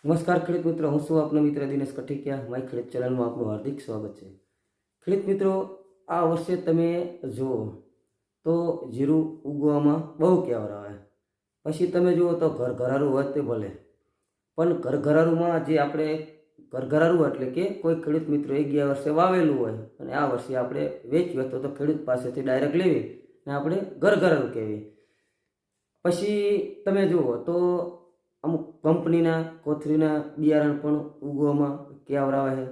નમસ્કાર ખેડૂત મિત્રો, હું છું આપનો મિત્ર દિનેશ કઠિકિયા. મારી ખેડૂત ચેનલમાં આપનું હાર્દિક સ્વાગત છે. ખેડૂત મિત્રો, આ વર્ષે તમે જુઓ તો જીરું ઉગવામાં બહુ કેવર આવે. પછી તમે જુઓ તો ઘરઘરારું હોય તે ભલે, પણ ઘરઘરારુંમાં જે આપણે ઘરઘરારું એટલે કે કોઈ ખેડૂત મિત્રોએ ગયા વર્ષે વાવેલું હોય અને આ વર્ષે આપણે વેચવું તો ખેડૂત પાસેથી ડાયરેક્ટ લેવી અને આપણે ઘરઘરારું કહેવી. પછી તમે જુઓ તો અમુક કંપનીના કોથળીના બિયારણ પણ ઉગવામાં કેવર આવે છે.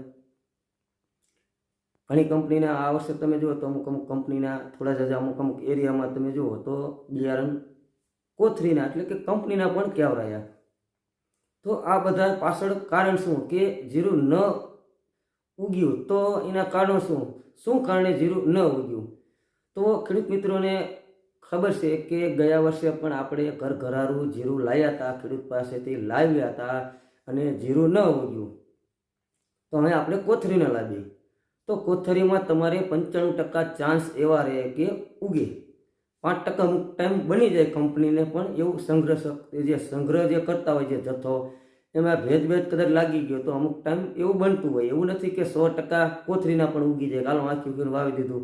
ઘણી કંપનીના આ વર્ષે તમે જુઓ તો અમુક કંપનીના થોડા જ અમુક એરિયામાં તમે જુઓ તો બિયારણ કોથળીના એટલે કે કંપનીના પણ કેવર આવ્યા. તો આ બધા પાછળ કારણ શું કે જીરું ન ઉગ્યું, તો એના કારણો શું કારણે જીરું ન ઉગ્યું? તો ખેડૂત મિત્રોને ખબર છે કે ગયા વર્ષે પણ આપણે ઘરઘરારું જીરું લાવ્યા હતા, ખેડૂત પાસેથી લાવ્યા હતા અને જીરું ન ઉગ્યું. તો હવે આપણે કોથળીને લાવીએ તો કોથળીમાં તમારે 95% ચાન્સ એવા રહે કે ઉગે. 5% અમુક ટાઈમ બની જાય કંપનીને પણ એવું સંગ્રહ જે કરતા હોય જે જથ્થો એમાં ભેદ કદાચ લાગી ગયો તો અમુક ટાઈમ એવું બનતું હોય. એવું નથી કે 100% કોથળીના પણ ઉગી જાય, કાલો આખી ઉગીને વાવી દીધું.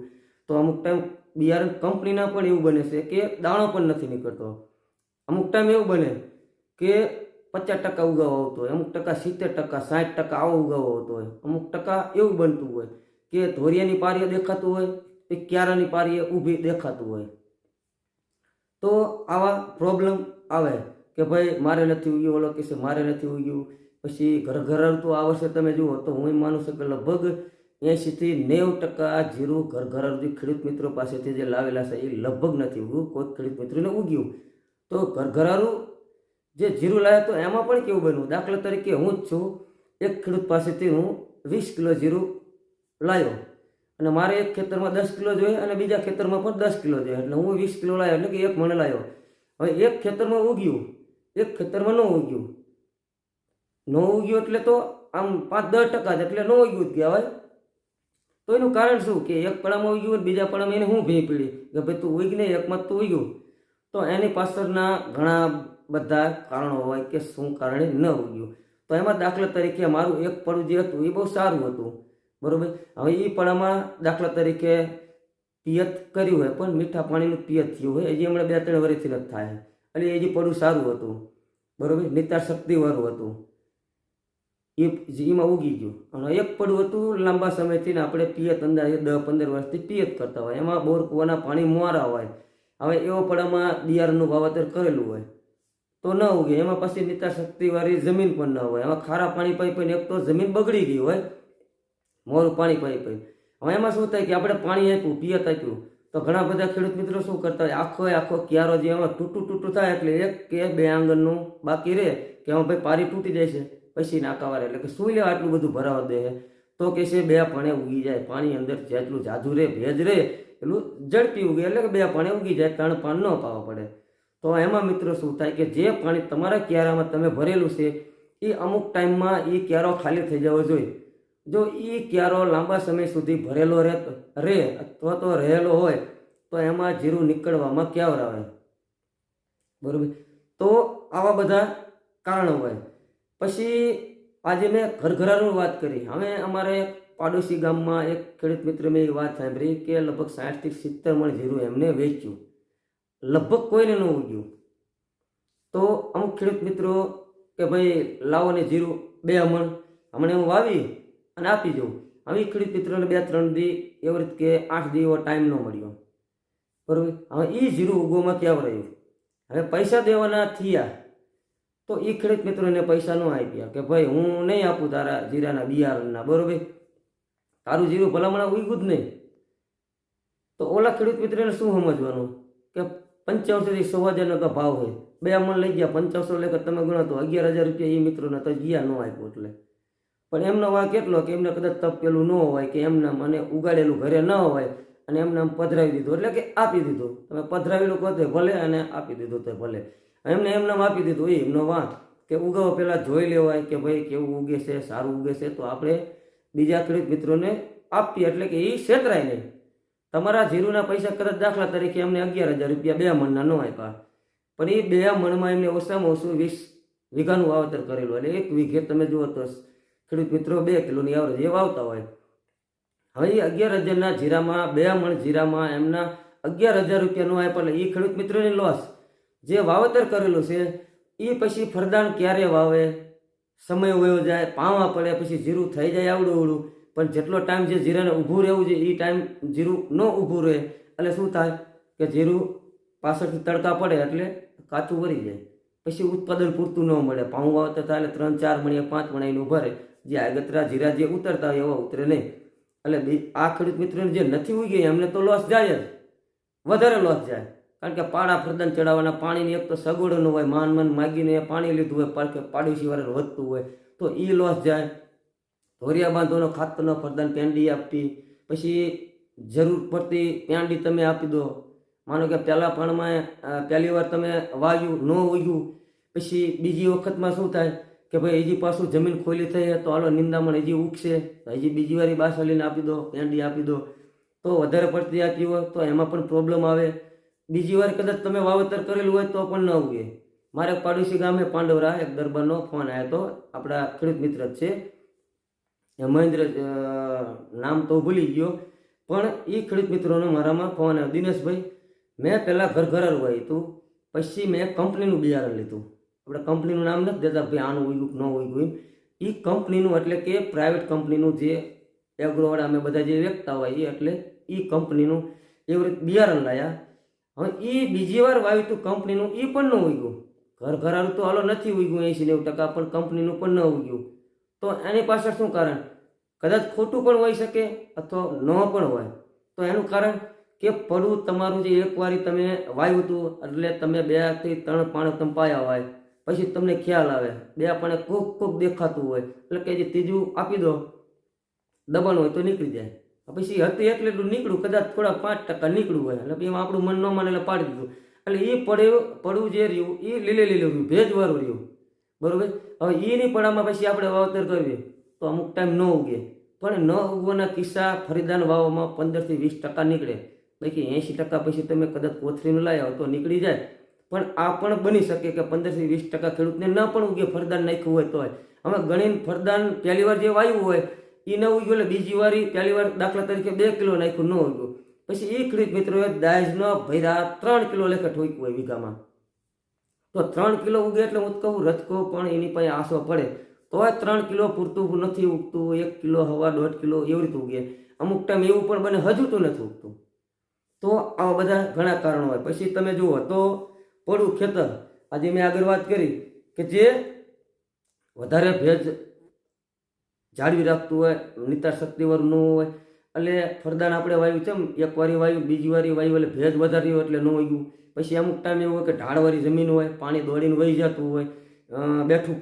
તો અમુક ટાઈમ બિયારણ કંપનીના પણ એવું બને છે કે દાણો પણ નથી નીકળતો. અમુક ટાઈમ એવું બને કે 50% ઉગાવો આવતો હોય, અમુક ટકા 70%, 60% આવો ઉગાવો આવતો હોય, અમુક ટકા એવું બનતું હોય કે ધોરિયાની પારીએ દેખાતું હોય કે ક્યારાની પારીએ ઊભી દેખાતું હોય. તો આવા પ્રોબ્લેમ આવે કે ભાઈ મારે નથી ઉગ્યું, ઓલો કહેશે મારે નથી ઉગ્યું. પછી ઘરઘરારું તો આ વર્ષે તમે જુઓ તો હું માનું છું કે લગભગ 80 થી 90% જીરું ઘરઘરારું જે ખેડૂત મિત્રો પાસેથી જે લાવેલા છે એ લગભગ નથી ઉગ્યું, કોઈ ખેડૂત મિત્રોને ઉગ્યું. તો ઘરઘરારું જે જીરું લાવ્યા તો એમાં પણ કેવું બન્યું, દાખલા તરીકે હું જ છું, એક ખેડૂત પાસેથી હું 20 કિલો જીરું લાવ્યો અને મારે એક ખેતરમાં 10 કિલો જોઈએ અને બીજા ખેતરમાં પણ 10 કિલો જોઈએ, એટલે હું 20 કિલો લાવ્યો એટલે કે એક મણ લાવ્યો. હવે એક ખેતરમાં ઉગ્યું, એક ખેતરમાં ન ઉગ્યું એટલે તો આમ 5-10% એટલે ન ઉગ્યું જ કહેવાય. તો એનું કારણ શું કે એક પડામાં ઉગ્યું બીજા પડામાં એને હું ભી પડી કે ભાઈ તું ઉગ નહીં, એકમાં તું ઉગ્યું. તો એની પાછળના ઘણા બધા કારણો હોય કે શું કારણે ન ઉગ્યું. તો એમાં દાખલા તરીકે મારું એક પડું જે હતું એ બહુ સારું હતું, બરાબર. હવે એ પડામાં દાખલા તરીકે પિયત કર્યું હોય પણ મીઠા પાણીનું પિયત થયું હોય, હજી હમણાં 2-3 વર્ષથી જ થાય એટલે એ જે પડું સારું હતું, બરાબર, નિતાર શક્તિવાળું હતું, એમાં ઉગી ગયું. અને એક પડું હતું લાંબા સમયથી ને આપણે પિયત અંદાજે 10-15 વર્ષથી પિયત કરતા હોય, એમાં બોર કૂવાના પાણી મોરા હોય. હવે એવો પડામાં બિયારણનું વાવેતર કરેલું હોય તો ન ઉગે. એમાં પછી નિતાર શક્તિવાળી જમીન પણ ન હોય, એમાં ખારા પાણી પાઈ એક તો જમીન બગડી ગઈ હોય, મોરું પાણી પાઈ. હવે એમાં શું થાય કે આપણે પાણી આપ્યું, પિયત આપ્યું, તો ઘણા બધા ખેડૂત મિત્રો શું કરતા હોય, આખો ક્યારો જે એમાં તૂટું થાય એટલે 1 કે 2 આંગણનું બાકી રહે કે એમાં ભાઈ પારી તૂટી જાય છે, પછી નાકાવારે એટલે કે શું લેવા આટલું બધું ભરાવા દે તો કે છે 2 પાણે ઉગી જાય. પાણી અંદર જેટલું જાજુ રહે, ભેજ રહે એટલું ઝડપી ઉગે, એટલે કે 2 પાણે ઉગી જાય, 3 પાન ન પાવા પડે. તો એમાં મિત્રો શું થાય કે જે પાણી તમારા ક્યારામાં તમે ભરેલું છે એ અમુક ટાઈમમાં એ ક્યારો ખાલી થઈ જવો જોઈએ. જો એ ક્યારો લાંબા સમય સુધી ભરેલો રહે અથવા તો રહેલો હોય તો એમાં જીરું નીકળવામાં કેવર આવે, બરાબર. તો આવા બધા કારણો હોય. પછી આજે મેં ઘરઘરાનું વાત કરી. હવે અમારે પાડોશી ગામમાં એક ખેડૂત મિત્ર મેં એ વાત સાંભળી કે લગભગ 60 થી 70 મણ જીરું એમને વેચ્યું, લગભગ કોઈને ન ઉગ્યું. તો અમુક ખેડૂત મિત્રો કે ભાઈ લાવો ને જીરું 2 મણ હમણાં હું વાવી અને આપી દઉં. હવે ખેડૂત મિત્રોને 2-3 દી એવી રીતે કે 8 દી એવો ટાઈમ ન મળ્યો, બરાબર. હવે એ જીરું ઉગવામાં કેવું રહ્યું. હવે પૈસા દેવાના થયા તો એ ખેડૂત મિત્રોને પૈસા ન આપ્યા કે ભાઈ હું નહીં આપું તારા જીરાના બિયારણના, બરાબર, તારું જીરું ભલામણા ઉગ્યું જ નહીં. તો ઓલા ખેડૂત મિત્રોને શું સમજવાનું કે 8500 થી 100,000 તો ભાવ હોય, 2 મણ લઈ ગયા 5500 એટલે તમે ગણો તો 11,000 રૂપિયા એ મિત્રોને તો ગયા ન આપ્યું. એટલે પણ એમનો વાંક કેટલો કે એમને કદાચ તપેલું ન હોય કે એમને મને ઉગાડેલું ઘરે ન હોય અને એમને પધરાવી દીધું, એટલે કે આપી દીધું. તમે પધરાવેલું કહો તો ભલે અને આપી દીધું તો ભલે, એમને આપી દીધું. એ એમનો વાંક કે ઉગાવો પહેલાં જોઈ લેવાય કે ભાઈ કેવું ઉગે છે, સારું ઉગે છે તો આપણે બીજા ખેડૂત મિત્રોને આપીએ, એટલે કે એ છેતરાય નહીં. તમારા જીરુના પૈસા કદાચ દાખલા તરીકે એમને 11,000 રૂપિયા 2 મણના ન આપ્યા, પણ એ 2 મણમાં એમને ઓછામાં ઓછું 20 વીઘાનું વાવેતર કરેલું, એટલે 1 વીઘે તમે જુઓ તો ખેડૂત મિત્રો 2 કિલોની એવરેજ એ વાવતા હોય. હવે એ 11,000ના જીરામાં 2 મણ જીરામાં એમના 11,000 રૂપિયાનું આવે, એટલે એ ખેડૂત મિત્રોની લોસ. જે વાવેતર કરેલું છે એ પછી ફરદાન ક્યારે વાવે, સમય વયો જાય, પાવા પડે, પછી જીરું થઈ જાય આવડું, પણ જેટલો ટાઈમ જે જીરાને ઊભું રહેવું છે એ ટાઈમ જીરું ન ઊભું રહે, એટલે શું થાય કે જીરું પાછળથી તડકા પડે એટલે કાચું વળી જાય, પછી ઉત્પાદન પૂરતું ન મળે. પાઉં વાવતર થાય એટલે 3-4 મણીએ 5 મણીનું ઉભા રહે, જે આગતરા જીરા જે ઉતરતા હોય એવા ઉતરે નહીં. એટલે આ ખેડૂત મિત્રોને જે નથી ઉગી એમને તો લોસ જાય જ, વધારે લોસ જાય. કારણ કે પાડા ફરદાન ચડાવવાના, પાણીની એક તો સગવડ ન હોય, માન માગીને પાણી લીધું હોય, કારણ કે પાડોશી વાળા વધતું હોય તો એ લોસ જાય. ધોરિયા બાંધવાનો ખાતરનો ફરદાન પેંડી આપી, પછી જરૂર પડતી પેંડી તમે આપી દો. માનો કે પહેલા પાણમાં પહેલી વાર તમે વાવ્યું ન ઉગ્યું, પછી બીજી વખતમાં શું થાય કે ભાઈ હજી પાછું જમીન ખોલી થઈ તો હાલો નિંદામણ હજી ઉગશે, હજી બીજી વાર બાસલીને આપી દો, પેંડી આપી દો. તો વધારે પડતી આપી હોય તો એમાં પણ પ્રોબ્લેમ આવે. બીજી વાર કદાચ તમે વાવેતર કરેલું હોય તો પણ ન ઉગે. મારે પાડોશી ગામે પાંડવરા એક દરબારનો ફોન આવ્યો હતો, આપણા ખેડૂત મિત્ર જ છે, મહેન્દ્ર નામ તો ભૂલી ગયો, પણ એ ખેડૂત મિત્રોનો મારામાં ફોન આવ્યો, દિનેશભાઈ મેં પહેલાં ઘરઘરારું વાવ્યું હતું, પછી મેં કંપનીનું બિયારણ લીધું. આપણે કંપનીનું નામ નથી દેતા ભાઈ આનું ઉગ્યું ન ઉગ્યું, એ કંપનીનું એટલે કે પ્રાઇવેટ કંપનીનું જે એગ્રોવાળા અમે બધા જે વેચતા હોય એ, એટલે એ કંપનીનું એવી રીતે બિયારણ લાવ્યા. હવે એ બીજી વાર વાવ્યું હતું કંપનીનું, એ પણ ન ઉગ્યું. ઘરઘરારું તો હાલો નથી ઉગ્યું 80-90%, પણ કંપનીનું પણ ન ઉગ્યું. તો એની પાછળ શું કારણ? કદાચ ખોટું પણ હોઈ શકે અથવા ન પણ હોય. તો એનું કારણ કે પડું તમારું જે એકવારી તમે વાવ્યું હતું એટલે તમે 2 થી 3 પાણી તમે પાયા હોય, પછી તમને ખ્યાલ આવે 2 પાણી કોક દેખાતું હોય, એટલે કે જે ત્રીજું આપી દો દબાણ હોય તો નીકળી જાય. પછી હતી એટલે એટલું નીકળ્યું, કદાચ થોડા 5% નીકળ્યું હોય, એટલે એમાં આપણું મન ન માને એટલે પાડી દીધું. એટલે એ પડવું જે રહ્યું એ લીલું રહ્યું, ભેજવાળું રહ્યું, બરોબર. હવે એની પડામાં પછી આપણે વાવેતર કરવી તો અમુક ટાઈમ ન ઉગે, પણ ન ઉગવાના કિસ્સા ફરીદાન વાવવામાં 15 થી 20% નીકળે. બાકી 80% પછી તમે કદાચ કોથળીનું લાવ્યા હો તો નીકળી જાય. પણ આ પણ બની શકે કે 15 થી 20% ખેડૂતને ન પણ ઉગે, ફરદાન નાખ્યું હોય તો. હવે ગણીને ફરદાન પહેલી વાર જે વાવ્યું હોય એ ન ઉગ્યું, એટલે બીજી વાર પહેલી વાર દાખલા તરીકે 2 કિલો નાખ્યું, ન ઉગ્યું, પછી એ ખેડૂત મિત્રોએ દાયજનો ભર્યા 3 કિલો લેખે ઠોક્યું હોય વીઘામાં. તો 3 કિલો ઉગે એટલે હું કહું રચકો પણ એની પાસે આસો પડે, તોય 3 કિલો પૂરતું નથી ઉગતું. 1 કિલો, 1.5 કિલો એવી રીતે ઉગે. અમુક ટાઈમ એવું પણ બને હજુ તો નથી ઉગતું. તો આવા બધા ઘણા કારણો હોય. પછી તમે જુઓ તો પડું ખેતર, આજે મેં આગળ વાત કરી કે જે વધારે ભેજ જાળવી રાખતું હોય, નિતાર શક્તિવાળું ન હોય, એટલે ફરદાન આપણે વાવ્યું છે એક વારી વાવ્યું, બીજી વારી વાવ્યું એટલે ભેજ વધારે હોય એટલે ન ઉગ્યું. પછી અમુક ટાઈમ એવું હોય કે ઢાળવાળી જમીન હોય, પાણી દોડીને વહી જતું હોય, બેઠું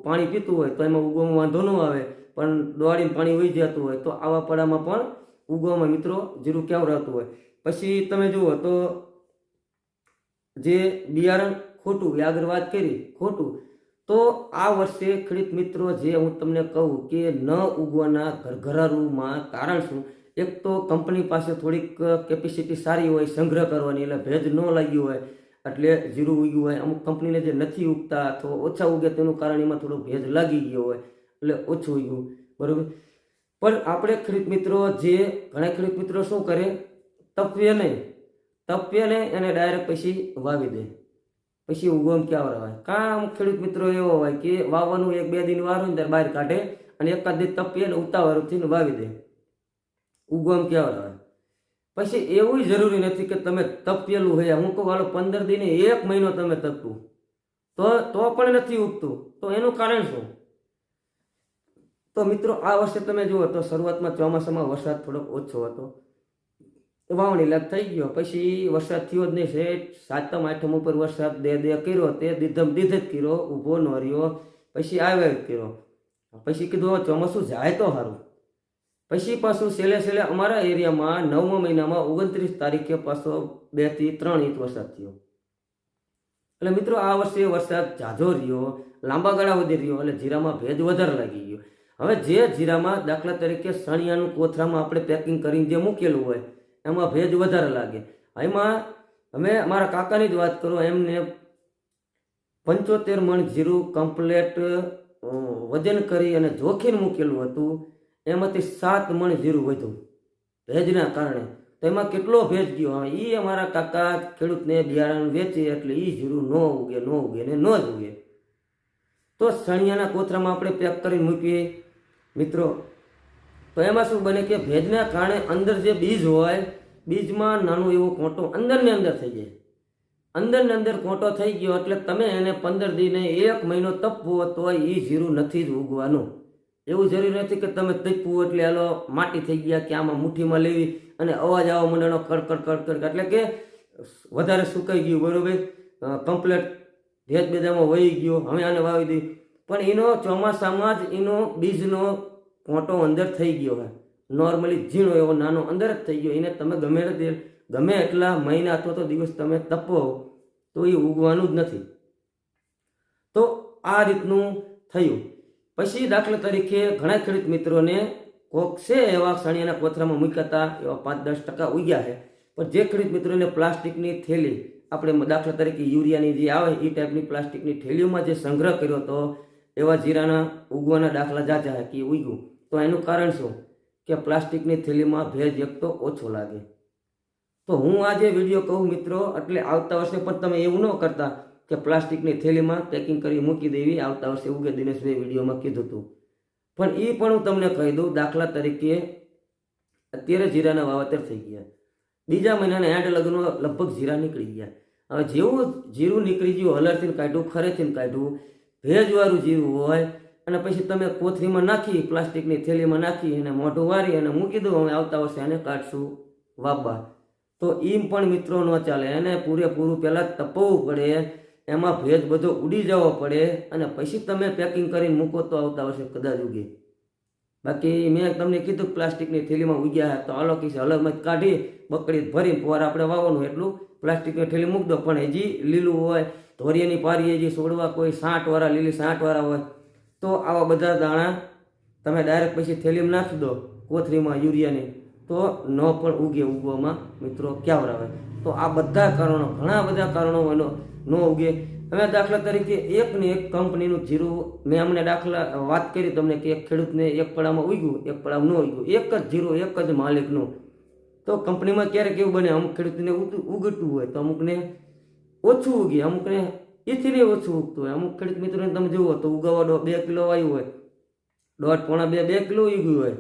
પાણી પીતું હોય તો એમાં ઉગવામાં વાંધો ન આવે, પણ દોડીને પાણી વહી જતું હોય તો આવા પડામાં પણ ઉગવામાં મિત્રો જીરું કેવું રહેતું હોય. પછી તમે જુઓ તો જે બિયારણ ખોટું, એ આગળ વાત કરી ખોટું, તો આ વર્ષે ખેડૂત મિત્રો જે હું તમને કહું કે ન ઉગવાના ઘરઘરારૂમાં કારણ શું? એક તો કંપની પાસે થોડીક કેપેસિટી સારી હોય સંગ્રહ કરવાની, એટલે ભેજ ન લાગ્યું હોય એટલે જીરું ઉગ્યું હોય. અમુક કંપનીને જે નથી ઉગતા અથવા ઓછા ઉગે તેનું કારણ એમાં થોડો ભેજ લાગી ગયો હોય એટલે ઓછું ઉગ્યું, બરાબર. પણ આપણે ખેડૂત મિત્રો જે ઘણા ખેડૂત મિત્રો શું કરે, તપવે નહીં એને ડાયરેક્ટ પછી વાવી દે, પછી ઉગવામાં ક્યાં રવાય. કામ ખેડૂત મિત્રો એવો હોય કે વાવવાનું 1-2 દિન વાર હોય ત્યારે બહાર કાઢે અને એકાદ દિન તપીએ ને ઉતાવળથી વાવી દે, ઉગવામાં ક્યાં રવાય. પછી એવું જરૂરી નથી કે તમે તપેલું હોય, હું કહું હાલો 15 દિને 1 મહિનો તમે તપવું તો પણ નથી ઉગતું. તો એનું કારણ શું? તો મિત્રો આ વર્ષે તમે જુઓ તો શરૂઆતમાં ચોમાસામાં વરસાદ થોડોક ઓછો હતો, વાવણી લાગ થઈ ગયો, પછી વરસાદ થયો જ નહીં. શેઠ 7મ 8મ ઉપર વરસાદ દે કર્યો, તે દીધમ દીધ જ કર્યો, ઊભો ન રહ્યો, પછી આવ્યા જ કર્યો. પછી કીધું ચોમાસું જાય તો સારું. પછી પાછું છેલ્લે અમારા એરિયામાં 9મા મહિનામાં 29 તારીખે પાછો 2 થી 3 ઇંચ વરસાદ થયો. એટલે મિત્રો આ વર્ષે વરસાદ ઝાઝો રહ્યો, લાંબા ગાળા વધી રહ્યો, એટલે જીરામાં ભેજ વધારે લાગી ગયો. હવે જે જીરામાં દાખલા તરીકે સણિયાનું કોથરામાં આપણે પેકિંગ કરીને જે મૂકેલું હોય એમાં ભેજ વધારે લાગે. એમાં અમે મારા કાકાની જ વાત કરો, એમને 75 મણ જીરું કમ્પ્લેટ વજન કરી અને જોખીને મૂકેલું હતું. એમાંથી 7 મણ જીરું વધ્યું ભેજના કારણે. તો એમાં કેટલો ભેજ ગયો? હવે એ અમારા કાકા ખેડૂતને બિયારણ વેચે એટલે એ જીરું ન ઉગે ને ન જ ઉગે. તો સણિયાના કોથરામાં આપણે પેક કરીને મૂકીએ મિત્રો, તો એમાં શું બને કે ભેજના કારણે અંદર જે બીજ હોય, બીજમાં નાનું એવો કોંટો અંદરને અંદર થઈ જાય. અંદરને અંદર કોંટો થઈ ગયો એટલે તમે એને 15 દિને 1 મહિનો તપવો તો એ જીરું નથી જ ઉગવાનું. એવું જરૂરી નથી કે તમે તપવું એટલે હાલો માટી થઈ ગયા કે આમાં મુઠ્ઠીમાં લેવી અને અવાજ આવવા માંડવાનો કડકડ કડકડ, એટલે કે વધારે સુકાઈ ગયું, બરોબર, કમ્પ્લેટ ભેજ બેદામાં વહી ગયો, હવે આને વાવી દઈ. પણ એનો ચોમાસામાં જ એનો બીજનો કોંટો અંદર થઈ ગયો હોય, નોર્મલી ઝીણો એવો નાનો અંદર જ થઈ ગયો. એને તમે ગમે એટલા મહિના અથવા તો દિવસ તમે તપો તો એ ઉગવાનું જ નથી. તો આ રીતનું થયું. પછી દાખલા તરીકે ઘણા ખેડૂત મિત્રોને કોક છે એવા સણિયાના કોથરામાં મૂક્યા હતા, એવા 5-10% ઉગ્યા છે. પણ જે ખેડૂત મિત્રોને પ્લાસ્ટિકની થેલી, આપણે દાખલા તરીકે યુરિયાની જે આવે એ ટાઈપની પ્લાસ્ટિકની થેલીઓમાં જે સંગ્રહ કર્યો હતો, એવા જીરાના ઉગવાના દાખલા જાજા છે કે ઉગ્યું. તો એનું કારણ શું? કે પ્લાસ્ટિકની થેલીમાં ભેજ એક તો ઓછો લાગે. તો હું આજે વિડીયો કહું મિત્રો, એટલે આવતા વર્ષે પણ તમે એવું ન કરતા કે પ્લાસ્ટિકની થેલીમાં પેકિંગ કરી મૂકી દેવી, આવતા વર્ષે ઉગે. દિનેશભાઈ વિડીયોમાં કીધું હતું. પણ એ પણ હું તમને કહી દઉં, દાખલા તરીકે અત્યારે જીરાના વાવેતર થઈ ગયા, બીજા મહિનાના એન્ડ લગ્નો લગભગ જીરા નીકળી ગયા. હવે જેવું જીરું નીકળી ગયું, હલરથી કાઢ્યું, ખરેથી કાઢ્યું, ભેજવાળું જીરું હોય અને પછી તમે કોથરીમાં નાખી, પ્લાસ્ટિકની થેલીમાં નાખી અને મોઢું વારી અને મૂકી દો, અમે આવતા વર્ષે એને કાઢશું વાવવા. તો એમ પણ મિત્રો ન ચાલે. એને પૂરેપૂરું પહેલાં તપવું પડે, એમાં ભેજ બધો ઉડી જવો પડે અને પછી તમે પેકિંગ કરીને મૂકો તો આવતા વર્ષે કદાચ ઉગે. બાકી મેં તમને કીધું પ્લાસ્ટિકની થેલીમાં ઉગ્યા તો હાલો કીધું અલગમાં કાઢી બકડી ભરીને પોર આપણે વાવવાનું એટલું પ્લાસ્ટિકની થેલી મૂકી દો. પણ હજી લીલું હોય, ધોરિયાની પારી હજી છોડવા કોઈ 60 લીલી 60 હોય તો આવા બધા દાણા તમે ડાયરેક્ટ પછી થેલીમાં નાખી દો કોથરીમાં યુરિયાની, તો ન પણ ઉગે, ઉગવામાં મિત્રો ક્યાં આવે. તો આ બધા કારણો, ઘણા બધા કારણો ન ઉગે. હવે દાખલા તરીકે એકને એક કંપનીનું જીરું, મેં અમને દાખલા વાત કરી તમને કે એક ખેડૂતને એક પડામાં ઉગ્યું, એક પડામાં ન ઉગ્યું, એક જ જીરું એક જ માલિકનું. તો કંપનીમાં ક્યારેક એવું બને, અમુક ખેડૂતને ઉગતું હોય તો અમુકને ઓછું ઉગે, અમુકને એથી ઓછું ઉગતું હોય. અમુક ખેડૂત મિત્રોને તમે જુઓ તો ઉગાવા 2 કિલો આવ્યું હોય, 1.5 2 કિલો ઉગ્યું હોય.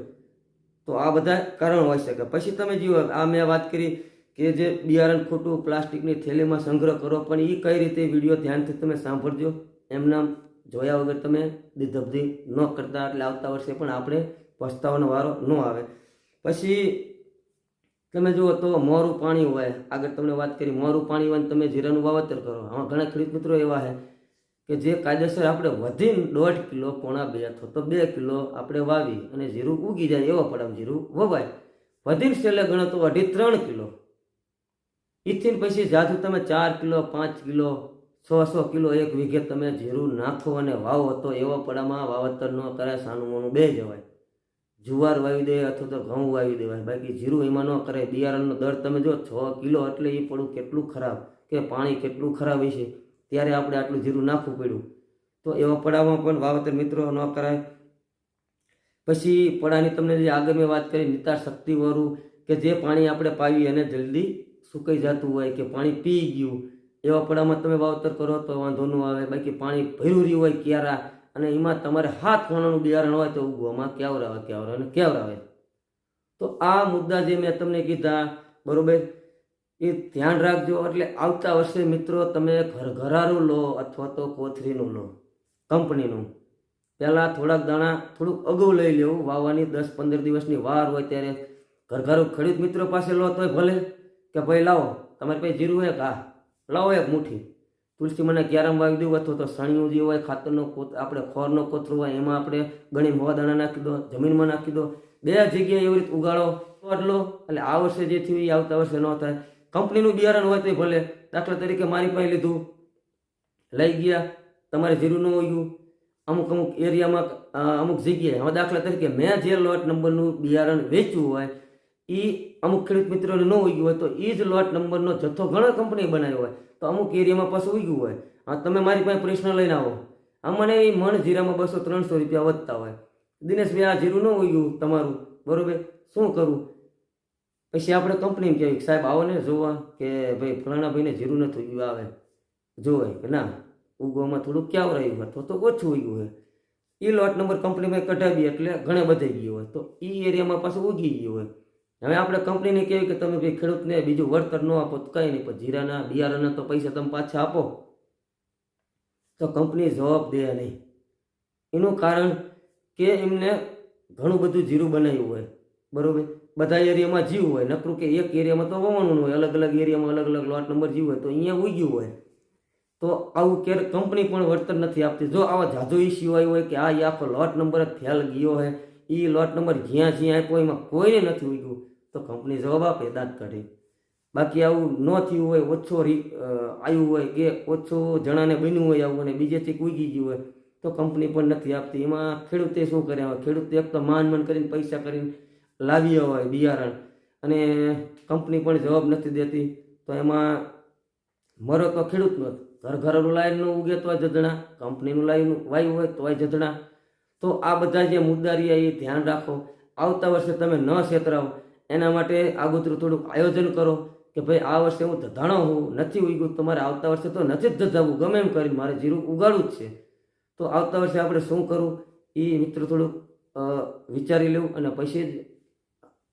તો આ બધા કારણ હોઈ શકે. પછી તમે જુઓ, આ મેં વાત કરી કે જે બિયારણ ખોટું પ્લાસ્ટિકની થેલીમાં સંગ્રહ કરો, પણ એ કઈ રીતે વિડીયો ધ્યાનથી તમે સાંભળજો. એમના જોયા વગર તમે દીધબધી ન કરતા, એટલે આવતા વર્ષે પણ આપણે પસ્તાવાનો વારો ન આવે. પછી તમે જુઓ તો મોરું પાણી હોય, આગળ તમને વાત કરી, મોરું પાણી હોય તમે જીરાનું વાવેતર કરો. આમાં ઘણા ખેડૂત મિત્રો એવા છે કે જે કાયદેસર આપણે વધીને 1.5 કિલો, 1.5 અથવા તો 2 કિલો આપણે વાવી અને જીરું ઉગી જાય એવા પડામાં જીરું વવાય. વધીને છેલ્લે ગણો તો 2.5-3 કિલો. એથી પછી જાજુ તમે 4 કિલો, 5 કિલો, 100 કિલો એક વીઘે તમે જીરું નાખો અને વાવો તો એવા પડામાં વાવેતર ન કરાય, સાનું મોનું બે જવાય. જુવાર વાવી દે અથવા તો ઘઉં વાવી દેવાય, બાકી જીરું એમાં ન કરાય. બિયારણનો દર તમે જો 6 કિલો, એટલે એ પડું કેટલું ખરાબ, કે પાણી કેટલું ખરાબ છે, ત્યારે આપણે આટલું જીરું નાખવું પડ્યું. તો એવા પડામાં પણ વાવેતર મિત્રો ન કરાય. પછી પડાની તમને જે આગળ મેં વાત કરી, નિતાર શક્તિવાળું, કે જે પાણી આપણે પાવી અને જલ્દી સુકાઈ જતું હોય કે પાણી પી ગયું, એવા પડામાં તમે વાવેતર કરો તો વાંધો ન આવે. બાકી પાણી ભર્યું રહ્યું હોય ક્યારા, અને એમાં તમારે 7 ખૂણાનું બિયારણ હોય તો ઉગવામાં ક્યાવરાવે. તો આ મુદ્દા જે મેં તમને કીધા, બરોબર, એ ધ્યાન રાખજો. એટલે આવતા વર્ષે મિત્રો તમે ઘરઘરારું લો અથવા તો કોથરીનું લો, કંપનીનું. પહેલાં થોડાક દાણા થોડુંક અગાઉ લઈ લેવું, વાવવાની 10-15 દિવસની વાર હોય ત્યારે ઘરઘારું ખેડૂત મિત્રો પાસે લો તોય ભલે, કે ભાઈ લાવો તમારી પાસે જીરું હોય, હા લાવો એક મુઠ્ઠી. તુલસી મને ક્યારામ વાવી દેવું અથવા તો સણિયું જે હોય, ખાતરનો આપણે ખોરનો કોથરો હોય, એમાં આપણે ઘણી મોવા દાણા નાખી દો, જમીનમાં નાખી દો, 2 જગ્યાએ એવી રીતે ઉગાડો લો. એટલે આ વર્ષે જે થયું એ આવતા વર્ષે ન થાય. કંપનીનું બિયારણ હોય તો ભલે, દાખલા તરીકે મારી પાસે લીધું, લઈ ગયા, તમારે જીરું ન ઉગ્યું, અમુક એરિયામાં અમુક જગ્યાએ. હવે દાખલા તરીકે મેં જે લોટ નંબરનું બિયારણ વેચ્યું હોય એ અમુક ખેડૂત મિત્રોને ન ઉગ્યું હોય તો એ જ લોટ નંબરનો જથ્થો ઘણા કંપની બનાવ્યો હોય તો અમુક એરિયામાં પાછું ઉગ્યું હોય. હા, તમે મારી પાસે પ્રશ્ન લઈને આવો, મને એ મણ જીરામાં 200-300 રૂપિયા વધતા હોય, દિનેશભાઈ આ જીરું ન ઉગ્યું તમારું, બરોબર, શું કરું? પછી આપણે કંપનીમાં કહેવાય સાહેબ આવો ને જોવા કે ભાઈ ફલાણા ભાઈને જીરું નથી ઉગ્યું, આવે જોવાય કે ના ઉગવામાં થોડુંક ક્યાં રહ્યું અથવા તો ઓછું ઉગ્યું હોય, એ લોટ નંબર કંપનીમાં કઢાવી એટલે ઘણે બધે ગયો હોય તો એ એરિયામાં પાછું ઉગી ગયું હોય. હવે આપણે કંપનીને કહેવાય કે તમે ભાઈ ખેડૂતને બીજું વળતર ન આપો તો કંઈ નહીં, પણ જીરાના બિયારણના તો પૈસા તમે પાછા આપો, તો કંપની જવાબ દે નહીં. એનું કારણ કે એમને ઘણું બધું જીરું બનાવ્યું હોય, બરાબર, બધા એરિયામાં જીવ હોય, નકરું કે એક એરિયામાં તો વવાણું હોય, અલગ અલગ એરિયામાં અલગ અલગ લોટ નંબર જીવ હોય તો અહીંયા ઉગ્યું હોય, તો આવું ક્યારે કંપની પણ વળતર નથી આપતી. જો આવા જાજો ઇસ્યુ આવ્યો હોય કે આ આખો લોટ નંબર જ ફેલ ગયો હોય, એ લોટ નંબર જ્યાં જ્યાં આપ્યો એમાં કોઈને નથી ઉગ્યું, તો કંપની જવાબ આપે, દાંત કાઢે. બાકી આવું ન થયું હોય, ઓછો આવ્યું હોય કે ઓછો જણાને બન્યું હોય આવું અને બીજેથી ઉગી ગયું હોય તો કંપની પણ નથી આપતી. એમાં ખેડૂતે શું કરે? ખેડૂતે એક તો માન કરીને પૈસા કરીને લાવી હોય બિયારણ અને કંપની પણ જવાબ નથી દેતી, તો એમાં મરો તો ખેડૂતનો જ. ઘરનું લાઈનનું ઉગે તોય જજણા, કંપનીનું લાઈન વાયુ હોય તોય જજણા. તો આ બધા જે મુદ્દા રહ્યા એ ધ્યાન રાખો. આવતા વર્ષે તમે ન છેતરાવો એના માટે આગોતરું થોડુંક આયોજન કરો કે ભાઈ આ વર્ષે હું ધધાણો હું નથી ઉગ્યું, તમારે આવતા વર્ષે તો નથી જ ધધાવવું, ગમે એમ કરીને મારે જીરું ઉગાડવું જ છે. તો આવતા વર્ષે આપણે શું કરવું એ મિત્રો થોડુંક વિચારી લેવું અને પછી જ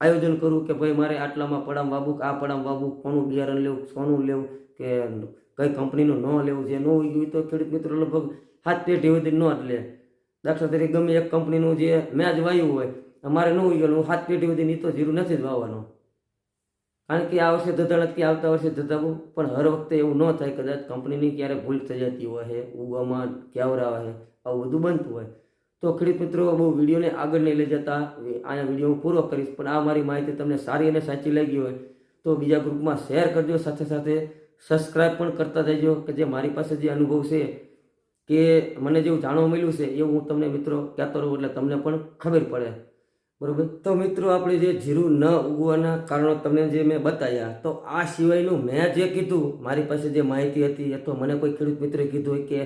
આયોજન કરવું કે ભાઈ મારે આટલામાં પડામ વાવવું, આ પડામ વાવવું, કોનું બિયારણ લેવું, સોનું લેવું કે કઈ કંપનીનું ન લેવું. જે ન ઉગ્યું તો ખેડૂત મિત્રો લગભગ 7 પેઢી સુધી ન જ લે. દાખલા તરીકે ગમે એક કંપનીનું જે મેં જ વાવ્યું હોય, અમારે ન ઉગ્યું, હું 7 પેઢી સુધી નીતો જીરું નથી જ વાવવાનો, કારણ કે આ વર્ષે ધધાણ કે આવતા વર્ષે ધધાવું. પણ હર વખતે એવું ન થાય, કદાચ કંપનીની ક્યારેક ભૂલ થઈ જતી હોય છે, ઉગવામાં ક્યાવરા હોય, આવું બધું બનતું હોય. તો ખેડૂત મિત્રો બહુ વિડીયોને આગળ નહીં લઈ જતા, અહીંયા વિડીયો હું પૂરો કરીશ. પણ આ મારી માહિતી તમને સારી અને સાચી લાગી હોય તો બીજા ગ્રુપમાં શેર કરજો, સાથે સાથે સબસ્ક્રાઈબ પણ કરતા જજો કે જે મારી પાસે જે અનુભવ છે કે મને જેવું જાણવા મળ્યું છે એવું હું તમને મિત્રો કહેતો રહું એટલે તમને પણ ખબર પડે, બરાબર. તો મિત્રો આપણે જે જીરું ન ઉગવાના કારણો તમને જે મેં બતાવ્યા, તો આ સિવાયનું મેં જે કીધું મારી પાસે જે માહિતી હતી અથવા મને કોઈ ખેડૂત મિત્રે કીધું હોય કે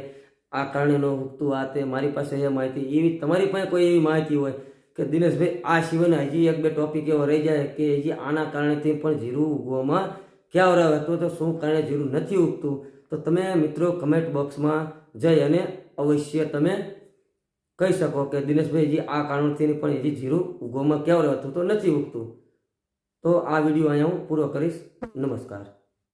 આ કારણે ન ઉગતું આ તે, મારી પાસે એ માહિતી, એવી તમારી પાસે કોઈ એવી માહિતી હોય કે દિનેશભાઈ આ સિવાયના હજી 1-2 ટોપિક એવો રહી જાય કે હજી આના કારણેથી પણ જીરું ઉગવામાં ક્યાં આવે તો શું કારણે જીરું નથી ઉગતું, તો તમે મિત્રો કમેન્ટ બોક્સમાં જઈ અને અવશ્ય તમે કહી શકો કે દિનેશભાઈ હજી આ કારણથી પણ હજી જીરું ઉગવામાં ક્યાં રહેતું તો નથી ઉગતું. તો આ વિડીયો અહીંયા હું પૂરો કરીશ. નમસ્કાર.